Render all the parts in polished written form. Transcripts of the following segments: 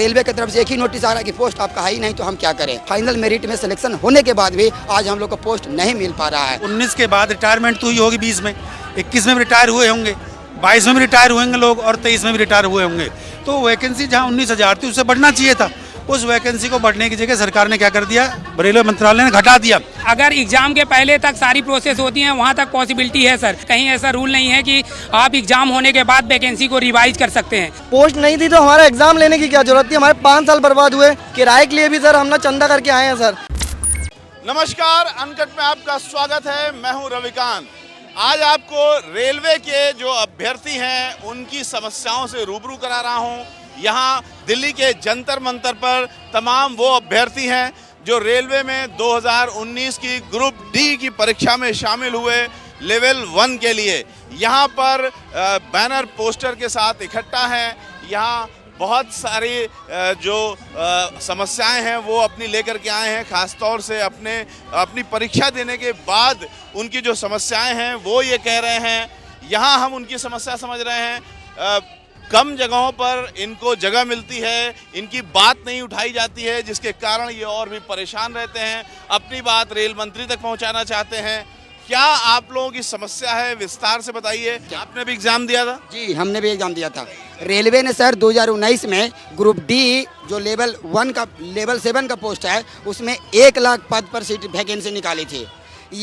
Railway की तरफ से एक ही नोटिस आ रहा है कि पोस्ट आपका है ही नहीं, तो हम क्या करें। फाइनल मेरिट में सिलेक्शन होने के बाद भी आज हम लोग को पोस्ट नहीं मिल पा रहा है। 19 के बाद रिटायरमेंट तो हुई होगी, 20 में, 21 में भी रिटायर हुए होंगे, 22 में भी रिटायर हुएंगे लोग और 23 में भी रिटायर हुए होंगे। तो वैकेंसी जहाँ 19,000 थी उससे बढ़ना चाहिए था। उस वैकेंसी को बढ़ने की जगह सरकार ने क्या कर दिया, रेलवे मंत्रालय ने घटा दिया। अगर एग्जाम के पहले तक सारी प्रोसेस होती है वहाँ तक पॉसिबिलिटी है सर। कहीं ऐसा रूल नहीं है कि आप एग्जाम होने के बाद वैकेंसी को रिवाइज कर सकते हैं। पोस्ट नहीं थी तो हमारा एग्जाम लेने की क्या जरूरत थी। हमारे 5 साल बर्बाद हुए। किराए के लिए भी सर हमने चंदा करके आए हैं सर। नमस्कार, अनकट में आपका स्वागत है। मैं हूं रविकांत। आज आपको रेलवे के जो अभ्यर्थी हैं उनकी समस्याओं से रूबरू करा रहा हूं। यहां दिल्ली के जंतर मंतर पर तमाम वो अभ्यर्थी हैं जो रेलवे में 2019 की ग्रुप डी की परीक्षा में शामिल हुए लेवल 1 के लिए। यहां पर बैनर पोस्टर के साथ इकट्ठा हैं। यहां बहुत सारी जो समस्याएं हैं वो अपनी लेकर के आए हैं। ख़ास तौर से अपनी परीक्षा देने के बाद उनकी जो समस्याएं हैं वो ये कह रहे हैं। यहाँ हम उनकी समस्या समझ रहे हैं। कम जगहों पर इनको जगह मिलती है, इनकी बात नहीं उठाई जाती है, जिसके कारण ये और भी परेशान रहते हैं। अपनी बात रेल मंत्री तक पहुँचाना चाहते हैं। क्या आप लोगों की समस्या है, विस्तार से बताइए। आपने भी एग्जाम दिया था? जी, हमने भी एग्जाम दिया था। रेलवे ने सर 2019 में ग्रुप डी जो लेवल 7 का पोस्ट है उसमें 1 लाख पद पर सीट वैकेंसी निकाली थी।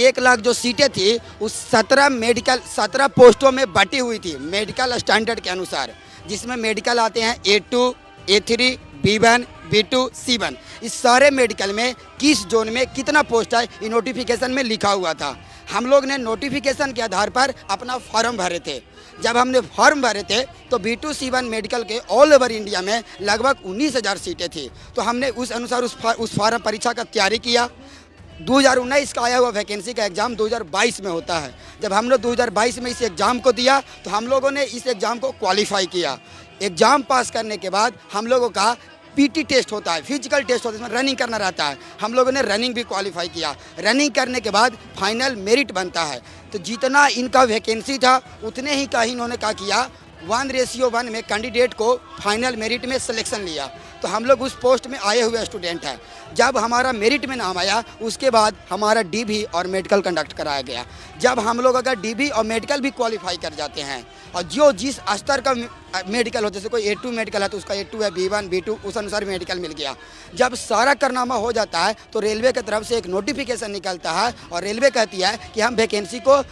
1 लाख जो सीटें थी उस 17 पोस्टों में बटी हुई थी मेडिकल स्टैंडर्ड के अनुसार, जिसमें मेडिकल आते हैं A2, A3, B1, B2, C1। इस सारे मेडिकल में किस जोन में कितना पोस्ट है ये नोटिफिकेशन में लिखा हुआ था। हम लोग ने नोटिफिकेशन के आधार पर अपना फॉर्म भरे थे। जब हमने फॉर्म भरे थे तो B2, C1 मेडिकल के ऑल ओवर इंडिया में लगभग 19,000 सीटें थी। तो हमने उस अनुसार उस फॉर्म परीक्षा का तैयारी किया। 2019 का आया हुआ वैकेंसी का एग्ज़ाम 2022 में होता है। जब हम लोग 2022 में इस एग्ज़ाम को दिया तो हम लोगों ने इस एग्ज़ाम को क्वालिफाई किया। एग्ज़ाम पास करने के बाद हम लोगों का पीटी टेस्ट होता है, फिजिकल टेस्ट होता है, इसमें रनिंग करना रहता है। हम लोगों ने रनिंग भी क्वालिफाई किया। रनिंग करने के बाद फाइनल मेरिट बनता है। तो जितना इनका वैकेंसी था उतने ही का इन्होंने क्या किया, 1:1 में कैंडिडेट को फाइनल मेरिट में सिलेक्शन लिया। तो हम लोग उस पोस्ट में आए हुए स्टूडेंट हैं। जब हमारा मेरिट में नाम आया उसके बाद हमारा डीबी और मेडिकल कंडक्ट कराया गया। जब हम लोग अगर डीबी और मेडिकल भी क्वालिफाई कर जाते हैं और जो जिस स्तर का मेडिकल हो, जैसे कोई A2 मेडिकल है तो उसका A2 है, B1, B2 उस अनुसार मेडिकल मिल गया। जब सारा कारनामा हो जाता है तो रेलवे की तरफ से एक नोटिफिकेशन निकलता है और रेलवे कहती है कि हम वैकेंसी को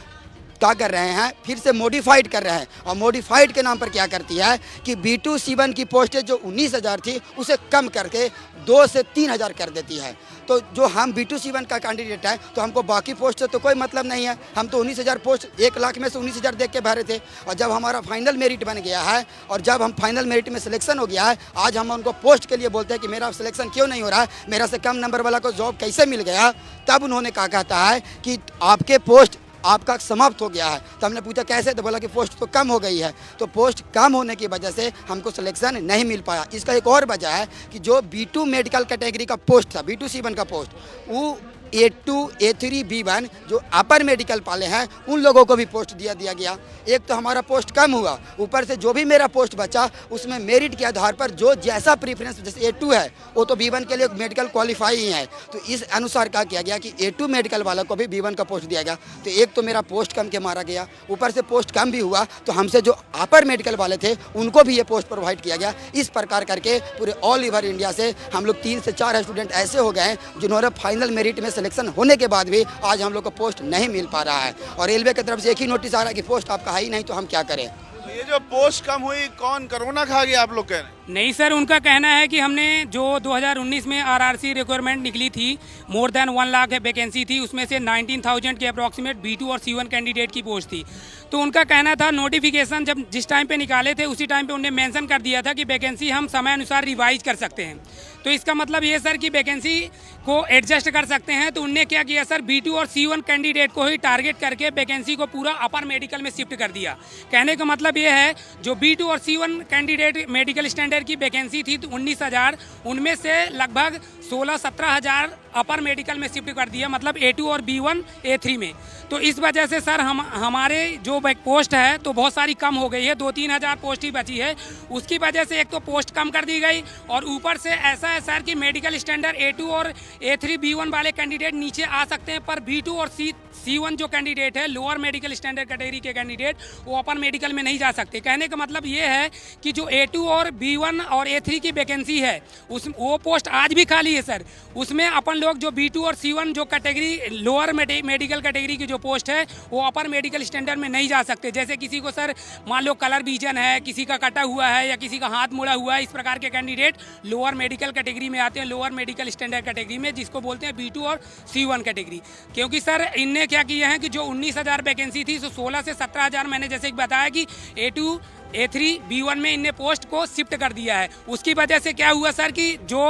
क्या कर रहे हैं, फिर से मॉडिफाइड कर रहे हैं। और मॉडिफाइड के नाम पर क्या करती है कि B2, C1 की पोस्टें जो 19,000 थी उसे कम करके 2 से 3,000 कर देती है। तो जो हम B2, C1 का कैंडिडेट है तो हमको बाकी पोस्ट से तो कोई मतलब नहीं है। हम तो 19,000 पोस्ट 1 लाख में से 19,000 देख के भरे थे। और जब हमारा फाइनल मेरिट बन गया है और जब हम फाइनल मेरिट में सिलेक्शन हो गया है, आज हम उनको पोस्ट के लिए बोलते हैं कि मेरा सिलेक्शन क्यों नहीं हो रहा है, मेरा से कम नंबर वाला को जॉब कैसे मिल गया। तब उन्होंने कहा कहता है कि आपके पोस्ट आपका समाप्त हो गया है। तो हमने पूछा कैसे, तो बोला कि पोस्ट तो कम हो गई है। तो पोस्ट कम होने की वजह से हमको सिलेक्शन नहीं मिल पाया। इसका एक और वजह है कि जो B2 मेडिकल कैटेगरी का पोस्ट था, B2, C1 का पोस्ट, वो A2, A3, B1 जो अपर मेडिकल वाले हैं उन लोगों को भी पोस्ट दिया गया। एक तो हमारा पोस्ट कम हुआ, ऊपर से जो भी मेरा पोस्ट बचा उसमें मेरिट के आधार पर जो जैसा प्रीफरेंस, जैसे A2 है वो तो B1 के लिए मेडिकल क्वालिफाई ही है, तो इस अनुसार क्या किया गया कि A2 मेडिकल वाला को भी B1 का पोस्ट दिया गया। तो एक तो मेरा पोस्ट कम के मारा गया, ऊपर से पोस्ट कम भी हुआ तो हमसे जो अपर मेडिकल वाले थे उनको भी ये पोस्ट प्रोवाइड किया गया। इस प्रकार करके पूरे ऑल ओवर इंडिया से हम लोग 3 से 4 स्टूडेंट ऐसे हो गए जिन्होंने फाइनल मेरिट में सिलेक्शन होने के बाद भी आज हम लोग को पोस्ट नहीं मिल पा रहा है। और रेलवे की तरफ से एक ही नोटिस आ रहा है कि पोस्ट आपका है ही नहीं, तो हम क्या करें। तो ये जो पोस्ट कम हुई, कौन कोरोना खा गया आप लोग कह रहे हैं? नहीं सर, उनका कहना है कि हमने जो 2019 में RRC रिक्वायरमेंट निकली थी, मोर देन 1 लाख वैकेंसी थी, उसमें से 19,000 के अप्रॉक्सीमेट B2 और C1 कैंडिडेट की पोस्ट थी। तो उनका कहना था नोटिफिकेशन जब जिस टाइम पे निकाले थे उसी टाइम पे उन्हें मेंशन कर दिया था कि वैकेंसी हम समय अनुसार रिवाइज कर सकते हैं। तो इसका मतलब ये सर कि वैकेंसी को एडजस्ट कर सकते हैं। तो उनने क्या किया सर, B2 और C1 कैंडिडेट को ही टारगेट करके वैकेंसी को पूरा अपर मेडिकल में शिफ्ट कर दिया। कहने का मतलब ये है जो B2 और C1 कैंडिडेट मेडिकल स्टैंडर्ड की वैकेंसी थी तो 19,000, उनमें से लगभग 16-17 हज़ार अपर मेडिकल में शिफ्ट कर दिया, मतलब A2 और B1 A3 में। तो इस वजह से सर हमारे जो पोस्ट है तो बहुत सारी कम हो गई है, 2-3 हज़ार पोस्ट ही बची है। उसकी वजह से एक तो पोस्ट कम कर दी गई और ऊपर से ऐसा है सर कि मेडिकल स्टैंडर्ड A2 और A3 B1 वाले कैंडिडेट नीचे आ सकते हैं, पर B2 और C1 जो कैंडिडेट है, लोअर मेडिकल स्टैंडर्ड कैटेगरी के कैंडिडेट, वो अपर मेडिकल में नहीं जा सकते। कहने का मतलब ये है कि जो A2 और B1 और A3 की वैकेंसी है वो पोस्ट आज भी खाली है सर। उसमें अपन लोग जो B2 और C1 जो कैटेगरी लोअर मेडिकल कैटेगरी की जो पोस्ट है वो अपर मेडिकल स्टैंडर्ड में नहीं जा सकते। जैसे किसी को सर मान लो कलर विजन है, किसी का कटा हुआ है या किसी का हाथ मुड़ा हुआ है, इस प्रकार के कैंडिडेट लोअर मेडिकल कैटेगरी में आते हैं, लोअर मेडिकल स्टैंडर्ड कैटेगरी में, जिसको बोलते हैं B2 और C1 कैटेगरी। क्योंकि सर इनने क्या किया है कि जो 19,000 वैकेंसी थी तो 16 से 17,000 मैंने जैसे कि बताया कि A2 A3 B1 में इनने पोस्ट को शिफ्ट कर दिया है। उसकी वजह से क्या हुआ सर कि जो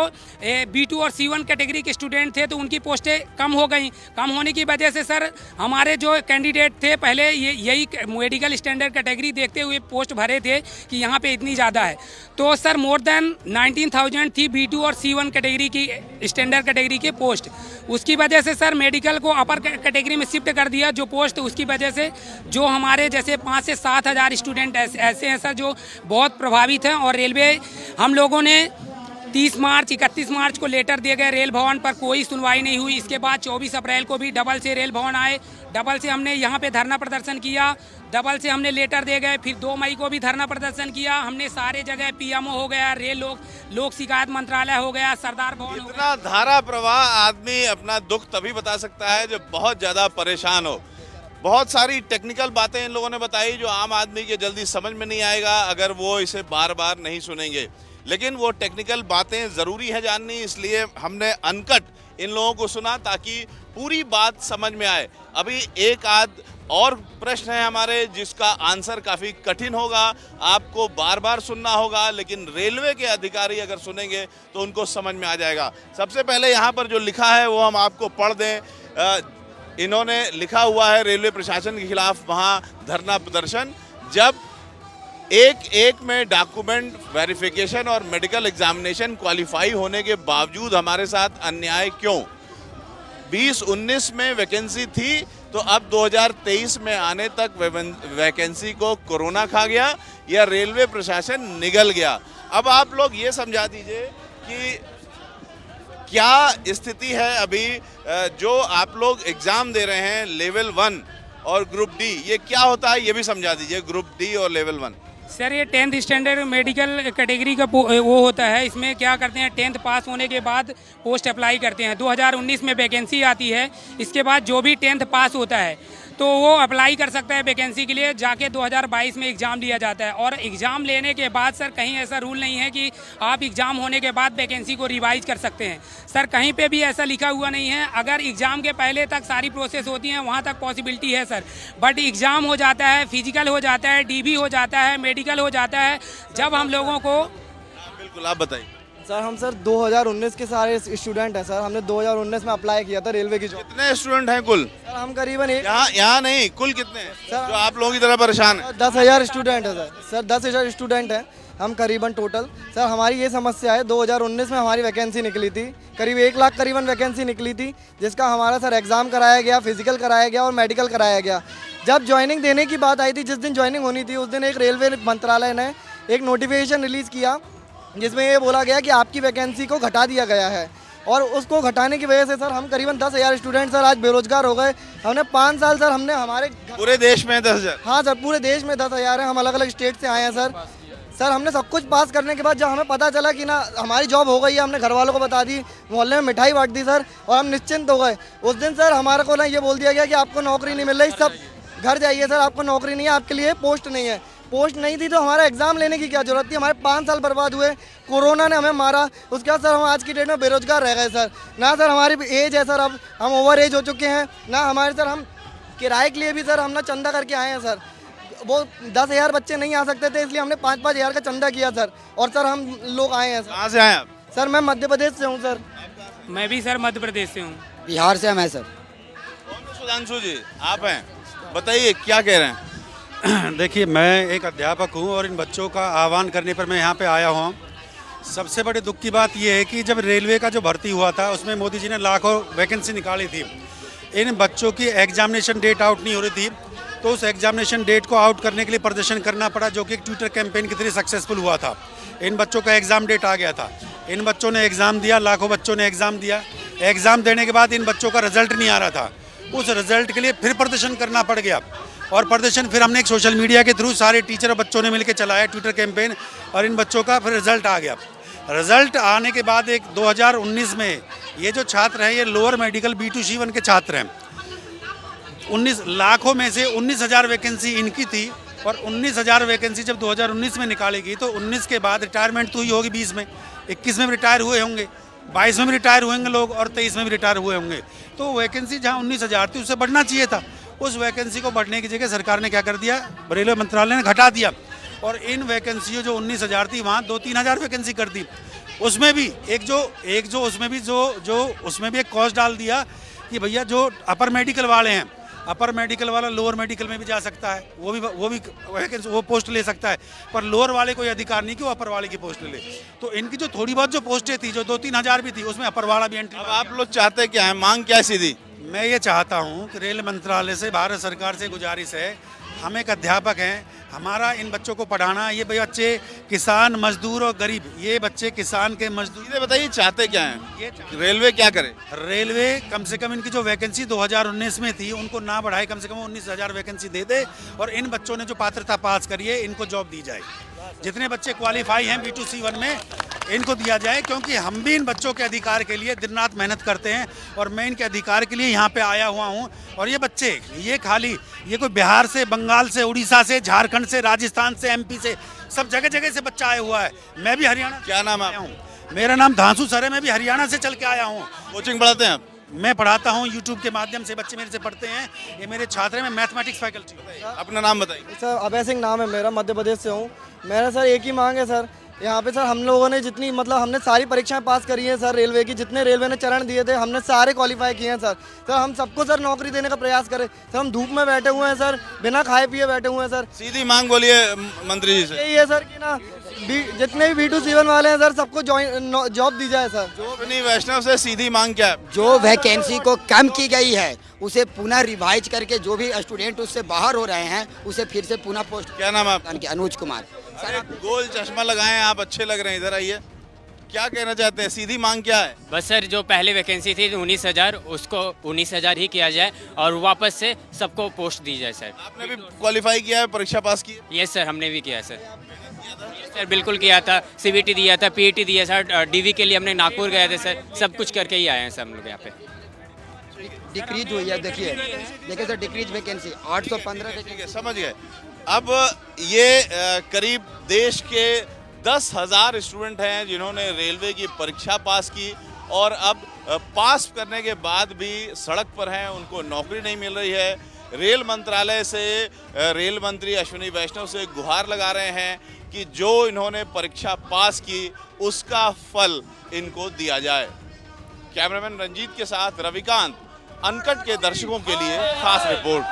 B2 और C1 कैटेगरी के स्टूडेंट थे तो उनकी पोस्टें कम हो गई। कम होने की वजह से सर हमारे जो कैंडिडेट थे पहले यही मेडिकल स्टैंडर्ड कैटेगरी देखते हुए पोस्ट भरे थे कि यहाँ पे इतनी ज़्यादा है, तो सर मोर देन 19,000 थी B2 और C1 कैटेगरी की स्टैंडर्ड कैटेगरी के पोस्ट। उसकी वजह से सर मेडिकल को अपर कैटेगरी में शिफ्ट कर दिया जो पोस्ट। उसकी वजह से जो हमारे जैसे 5 से 7 हज़ार स्टूडेंट ऐसे हैं सर जो बहुत प्रभावित हैं। और रेलवे हम लोगों ने 30 मार्च 31 मार्च को लेटर दिए गए रेल भवन पर, कोई सुनवाई नहीं हुई। इसके बाद 24 अप्रैल को भी डबल से रेल भवन आए, डबल से हमने यहाँ पे धरना प्रदर्शन किया, डबल से हमने लेटर दे गए। फिर 2 मई को भी धरना प्रदर्शन किया हमने सारे जगह, PMO हो गया, रेल लोक शिकायत मंत्रालय हो गया, सरदार भवन हो गया। इतना धारा प्रवाह आदमी अपना दुख तभी बता सकता है जब बहुत ज़्यादा परेशान हो। बहुत सारी टेक्निकल बातें इन लोगों ने बताई जो आम आदमी के जल्दी समझ में नहीं आएगा अगर वो इसे बार बार नहीं सुनेंगे, लेकिन वो टेक्निकल बातें ज़रूरी है जाननी, इसलिए हमने अनकट इन लोगों को सुना ताकि पूरी बात समझ में आए। अभी एक आध और प्रश्न है हमारे जिसका आंसर काफ़ी कठिन होगा, आपको बार बार सुनना होगा, लेकिन रेलवे के अधिकारी अगर सुनेंगे तो उनको समझ में आ जाएगा। सबसे पहले यहाँ पर जो लिखा है वो हम आपको पढ़ दें। इन्होंने लिखा हुआ है रेलवे प्रशासन के खिलाफ वहाँ धरना प्रदर्शन, जब एक में डॉक्यूमेंट वेरिफिकेशन और मेडिकल एग्जामिनेशन क्वालिफाई होने के बावजूद हमारे साथ अन्याय क्यों? 2019 में वैकेंसी थी तो अब 2023 में आने तक वैकेंसी को कोरोना खा गया या रेलवे प्रशासन निगल गया? अब आप लोग ये समझा दीजिए कि क्या स्थिति है अभी जो आप लोग एग्ज़ाम दे रहे हैं लेवल 1 और ग्रुप डी, ये क्या होता है ये भी समझा दीजिए, ग्रुप डी और लेवल 1। सर ये 10th स्टैंडर्ड मेडिकल कैटेगरी का वो होता है। इसमें क्या करते हैं 10th पास होने के बाद पोस्ट अप्लाई करते हैं। 2019 में वैकेंसी आती है, इसके बाद जो भी 10th पास होता है तो वो अप्लाई कर सकता है वैकेंसी के लिए, जाके 2022 में एग्ज़ाम लिया जाता है। और एग्ज़ाम लेने के बाद सर कहीं ऐसा रूल नहीं है कि आप एग्ज़ाम होने के बाद वैकेंसी को रिवाइज कर सकते हैं। सर कहीं पे भी ऐसा लिखा हुआ नहीं है। अगर एग्ज़ाम के पहले तक सारी प्रोसेस होती हैं वहाँ तक पॉसिबिलिटी है सर, बट एग्ज़ाम हो जाता है, फिजिकल हो जाता है, DB हो जाता है, मेडिकल हो जाता है, जब हम लोगों को। बिल्कुल, आप बताइए सर। हम सर 2019 के सारे स्टूडेंट हैं सर, हमने 2019 में अप्लाई किया था रेलवे की जॉब। कितने स्टूडेंट हैं कुल? सर हम करीबन यहाँ नहीं, कुल कितने हैं जो आप लोगों की तरह परेशान हैं? 10,000 स्टूडेंट है सर 10,000 स्टूडेंट हैं हम करीबन टोटल। सर हमारी ये समस्या है, 2019 में हमारी वैकेंसी निकली थी, करीब 1 लाख करीबन वैकेंसी निकली थी, जिसका हमारा सर एग्ज़ाम कराया गया, फिजिकल कराया गया और मेडिकल कराया गया। जब ज्वाइनिंग देने की बात आई थी, जिस दिन ज्वाइनिंग होनी थी उस दिन एक रेलवे मंत्रालय ने एक नोटिफिकेशन रिलीज़ किया जिसमें ये बोला गया कि आपकी वैकेंसी को घटा दिया गया है। और उसको घटाने की वजह से सर हम करीबन 10,000 स्टूडेंट सर आज बेरोजगार हो गए। हमने 5 साल सर हमने हमारे पूरे देश में 10,000? हाँ सर, पूरे देश में 10,000 है, हम अलग अलग स्टेट से आए हैं सर। सर हमने सब कुछ पास करने के बाद जब हमें पता चला कि ना हमारी जॉब हो गई है, हमने घर वालों को बता दी, मोहल्ले में मिठाई बांट दी सर और हम निश्चिंत हो गए। उस दिन सर हमारे को ना ये बोल दिया गया कि आपको नौकरी नहीं मिल रही, सब घर जाइए सर, आपको नौकरी नहीं है, आपके लिए पोस्ट नहीं है। पोस्ट नहीं थी तो हमारा एग्ज़ाम लेने की क्या ज़रूरत थी? हमारे 5 साल बर्बाद हुए, कोरोना ने हमें मारा, उसके बाद सर हम आज की डेट में बेरोजगार रह गए सर। ना सर हमारी एज है सर, अब हम ओवर एज हो चुके हैं, ना हमारे सर हम किराए के लिए भी सर हम ना चंदा करके आए हैं सर। वो 10,000 बच्चे नहीं आ सकते थे, इसलिए हमने 5-5 हज़ार का चंदा किया सर, और सर हम लोग आए हैं सर। कहाँ से आए आप? सर मैं मध्य प्रदेश से हूँ सर। मैं भी सर मध्य प्रदेश से हूँ। बिहार से हम हैं सर। सुधांशु जी आप हैं, बताइए क्या कह रहे हैं? देखिए मैं एक अध्यापक हूं और इन बच्चों का आह्वान करने पर मैं यहाँ पे आया हूँ। सबसे बड़ी दुख की बात यह है कि जब रेलवे का जो भर्ती हुआ था उसमें मोदी जी ने लाखों वैकेंसी निकाली थी। इन बच्चों की एग्जामिनेशन डेट आउट नहीं हो रही थी, तो उस एग्जामिनेशन डेट को आउट करने के लिए प्रदर्शन करना पड़ा, जो कि एक ट्विटर कैंपेन के थ्रू सक्सेसफुल हुआ था। इन बच्चों का एग्ज़ाम डेट आ गया था, इन बच्चों ने एग्ज़ाम दिया, लाखों बच्चों ने एग्ज़ाम दिया। एग्ज़ाम देने के बाद इन बच्चों का रिजल्ट नहीं आ रहा था, उस रिजल्ट के लिए फिर प्रदर्शन करना पड़ गया। और प्रदर्शन फिर हमने एक सोशल मीडिया के थ्रू सारे टीचर और बच्चों ने मिलकर चलाया ट्विटर कैंपेन, और इन बच्चों का फिर रिजल्ट आ गया। रिजल्ट आने के बाद एक 2019 में ये जो छात्र हैं, ये लोअर मेडिकल B2C1 के छात्र हैं। 19 लाखों में से 19,000 वैकेंसी इनकी थी, और 19,000 वैकेंसी जब 2019 में निकाली गई तो 19 के बाद रिटायरमेंट तो हुई होगी 20 में, 21 में भी रिटायर हुए होंगे, 22 में भी रिटायर हुएंगे लोग, और 23 में भी रिटायर हुए होंगे। तो वैकेंसी जहाँ 19,000 थी उससे बढ़ना चाहिए था। उस वैकेंसी को बढ़ने की जगह सरकार ने क्या कर दिया, रेलवे मंत्रालय ने घटा दिया, और इन वैकेंसियों जो 19,000 थी वहाँ 2-3 हज़ार वैकेंसी कर दी। उसमें भी उसमें भी एक कॉस्ट डाल दिया कि भैया जो अपर मेडिकल वाले हैं, अपर मेडिकल वाला लोअर मेडिकल में भी जा सकता है, वो भी वैकेंसी वो पोस्ट ले सकता है, पर लोअर वाले कोई अधिकार नहीं कि वो अपर वाले की पोस्ट ले। तो इनकी जो थोड़ी बहुत जो पोस्टें थी, जो 2-3 हज़ार भी थी, उसमें अपर वाला भी एंट्री। अब आप लोग चाहते क्या है, मांग क्या है सीधी? मैं ये चाहता हूँ कि रेल मंत्रालय से, भारत सरकार से गुजारिश है, हम एक अध्यापक हैं, हमारा इन बच्चों को पढ़ाना, ये बच्चे किसान, मजदूर और गरीब, ये बच्चे किसान के मजदूर। सीधे बताइए चाहते क्या हैं, ये रेलवे क्या करे? रेलवे कम से कम इनकी जो वैकेंसी 2019 में थी उनको ना बढ़ाए, कम से कम 19,000 वैकेंसी दे दे, और इन बच्चों ने जो पात्रता पास करी है इनको जॉब दी जाए। जितने बच्चे क्वालिफाई हैं B2C1 में, इनको दिया जाए, क्योंकि हम भी इन बच्चों के अधिकार के लिए दिन रात मेहनत करते हैं, और मैं इनके अधिकार के लिए यहाँ पे आया हुआ हूँ। और ये बच्चे, ये कोई बिहार से, बंगाल से, उड़ीसा से, झारखंड से, राजस्थान से, MP से, सब जगह जगह से बच्चा आया हुआ है। मैं भी हरियाणा। क्या नाम है? मेरा नाम धांसू सर है, मैं भी हरियाणा से चल के आया हूँ। कोचिंग पढ़ाते हैं आप? मैं पढ़ाता हूँ, यूट्यूब के माध्यम से बच्चे मेरे से पढ़ते हैं, ये मेरे छात्र हैं, मैं मैथमेटिक्स फैकल्टी हूँ। अपना नाम बताइए। सर अभय सिंह नाम है मेरा, मध्य प्रदेश से हूँ। मेरा सर एक ही मांग है सर, यहाँ पे सर हम लोगों ने जितनी हमने सारी परीक्षाएं पास करी हैं सर, रेलवे की जितने रेलवे ने चरण दिए थे हमने सारे क्वालिफाई किए हैं सर। हम सबको सर नौकरी देने का प्रयास करें सर। हम धूप में बैठे हुए हैं सर, बिना खाए पिए बैठे हुए हैं सर। सीधी मांग बोलिए मंत्री जी से। यही है सर कि ना जितने भी B2C1 वाले हैं सर, सबको जॉब दी जाए सर। अश्विनी वैष्णव से सीधी मांग क्या है? जो वैकेंसी को कम की गई है उसे पुनः रिवाइज करके जो भी स्टूडेंट उससे बाहर हो रहे हैं उसे फिर से पुनः पोस्ट। क्या नाम है आपका? अनुज कुमार। सर गोल चश्मा लगाए हैं आप, अच्छे लग रहे हैं, इधर आइए। क्या कहना चाहते हैं, सीधी मांग क्या है? बस सर जो पहले वैकेंसी थी 19,000, उसको 19,000 ही किया जाए, और वापस से सबको पोस्ट दी जाए सर। आपने भी क्वालिफाई किया है, परीक्षा पास की है? यस सर, हमने भी किया सर। सर बिल्कुल किया था, CBT दिया था, PET दिया सर, DV के लिए हमने नागपुर गए थे सर, सब कुछ करके ही आए हैं सर हम लोग यहाँ पे। डिक्रीज हुई है, देखिए सर, डिक्रीज वैकेंसी 815। ठीक है, समझ गए। अब ये करीब देश के 10,000 स्टूडेंट हैं जिन्होंने रेलवे की परीक्षा पास की, और अब पास करने के बाद भी सड़क पर हैं, उनको नौकरी नहीं मिल रही है। रेल मंत्रालय से रेल मंत्री अश्विनी वैष्णव से गुहार लगा रहे हैं कि जो इन्होंने परीक्षा पास की उसका फल इनको दिया जाए। कैमरामैन रंजीत के साथ रविकांत, अनकट के दर्शकों के लिए खास रिपोर्ट।